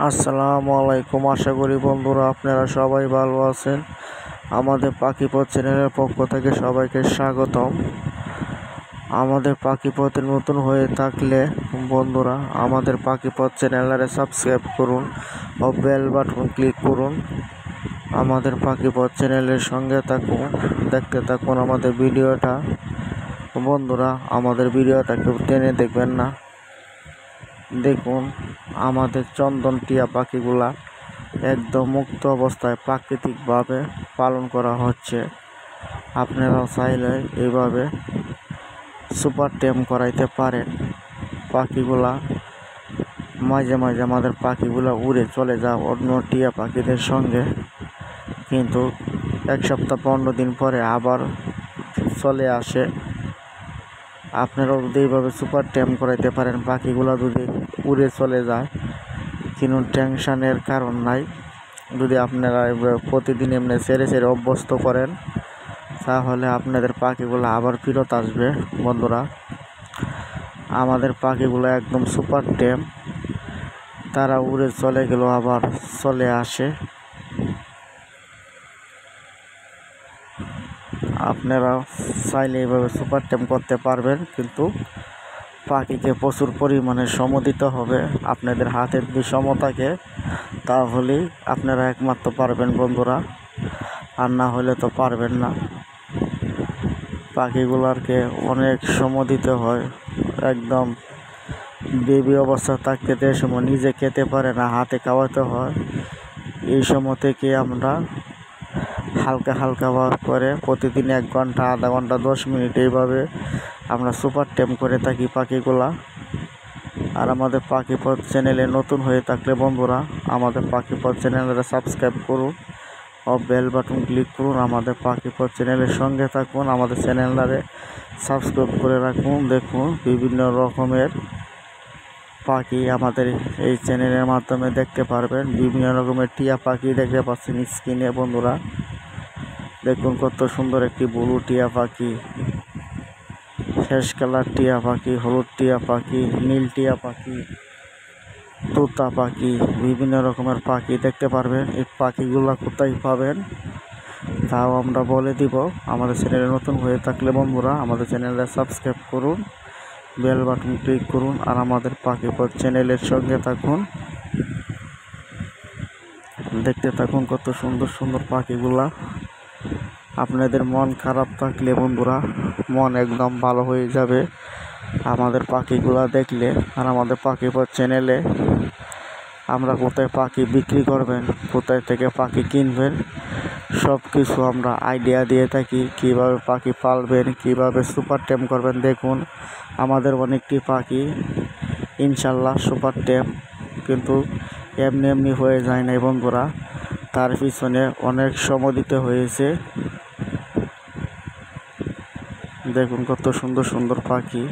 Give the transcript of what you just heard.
আসসালামু আলাইকুম। আশা করি বন্ধুরা আপনারা সবাই ভালো আছেন। আমাদের পাখিপথ চ্যানেলের পক্ষ থেকে সবাইকে স্বাগতম। আমাদের পাখিপথে নতুন হয়ে থাকলে বন্ধুরা আমাদের পাখিপথ চ্যানেলটারে সাবস্ক্রাইব করুন ও বেল বাটন ক্লিক করুন। আমাদের পাখিপথ চ্যানেলের সঙ্গে থাকুন, দেখতে থাকুন আমাদের ভিডিওটা। বন্ধুরা আমাদের ভিডিওটা কেউ টেনে দেখবেন না। দেখুন আমাদের চন্দন টিয়া পাখিগুলা একদম মুক্ত অবস্থায় প্রাকৃতিকভাবে পালন করা হচ্ছে। আপনারাও চাইলে এইভাবে সুপার টেম করাইতে পারেন। পাখিগুলা মাঝে মাঝে আমাদের পাখিগুলা উড়ে চলে যায় অন্য টিয়া পাখিদের সঙ্গে, কিন্তু 1 সপ্তাহ 15 দিন পরে আবার চলে আসে। আপনারাও যদি এইভাবে সুপার টেম করাইতে পারেন, পাখিগুলা যদি উড়ে চলে যায় কোনো টেনশনের কারণ নাই। যদি আপনারা প্রতিদিন এমনি ছেড়ে ছেড়ে অভ্যস্ত করেন, তাহলে আপনাদের পাখিগুলো আবার ফেরত আসবে। বন্ধুরা আমাদের পাখিগুলো একদম সুপার টেম, তারা উড়ে চলে গেলেও আবার চলে আসে। আপনারা চাইলে এইভাবে সুপার টেম করতে পারবেন, কিন্তু পাখিকে প্রচুর পরিমাণে সময় দিতে হবে। আপনাদের হাতের যদি সময় থাকে তাহলেই আপনারা একমাত্র পারবেন বন্ধুরা, আর না হলে তো পারবেন না। পাখিগুলোকে অনেক সময় দিতে হয়। একদম বেবি অবস্থা থাকতে যে সময় নিজে খেতে পারে না, হাতে খাওয়াতে হয়। এই সময় থেকে আমরা হালকা হালকা করে প্রতিদিন 1 ঘন্টা, আধা ঘন্টা, 10 মিনিট এইভাবে আমরা সুপার টেম করে থাকি পাখিগুলা। আর আমাদের পাখিপথ চ্যানেলে নতুন হয়ে থাকলে বন্ধুরা আমাদের পাখিপথ চ্যানেলটা সাবস্ক্রাইব করুন ও বেল বাটন ক্লিক করুন। আমাদের পাখিপথ চ্যানেলের সঙ্গে থাকুন, আমাদের চ্যানেলটারে সাবস্ক্রাইব করে রাখুন। দেখুন বিভিন্ন রকমের পাখি আমাদের এই চ্যানেলের মাধ্যমে দেখতে পারবেন। বিভিন্ন রকমের টিয়া পাখি দেখতে পাচ্ছেন স্ক্রিনে বন্ধুরা। দেখুন কত সুন্দর একটি ব্লু টিয়া পাখি, ফ্যাশ কালার টিয়া পাখি, হলুদ টিয়া পাখি, নীল টিয়া পাখি, তোতা পাখি, বিভিন্ন রকমের পাখি দেখতে পারবেন। এই পাখিগুলো কোথায় পাবেন তাও আমরা বলে দিব। আমাদের চ্যানেলে নতুন হয়ে থাকলে বন্ধুরা আমাদের চ্যানেলটা সাবস্ক্রাইব করুন, বেল বাটন ক্লিক করুন, আর আমাদের পাখিপথ চ্যানেলের সঙ্গে থাকুন, দেখতে থাকুন কত সুন্দর সুন্দর পাখিগুলা। আপনাদের মন খারাপ থাকলে বন্ধুরা মন একদম ভালো হয়ে যাবে আমাদের পাখিগুলা দেখলে। আর আমাদের পাখিপথ চ্যানেলে আমরা কোথায় পাখি বিক্রি করবেন, কোথায় থেকে পাখি কিনবেন, সব কিছু আমরা আইডিয়া দিয়ে থাকি। কিভাবে পাখি পালবেন, কিভাবে সুপার টেম করবেন। দেখুন আমাদের অনেকটি পাখি ইনশাল্লাহ সুপার টেম, কিন্তু এমনি এমনি হয়ে যায় না বন্ধুরা, তার পিছনে অনেক সময় দিতে হয়েছে। দেখুন কত সুন্দর সুন্দর পাখি।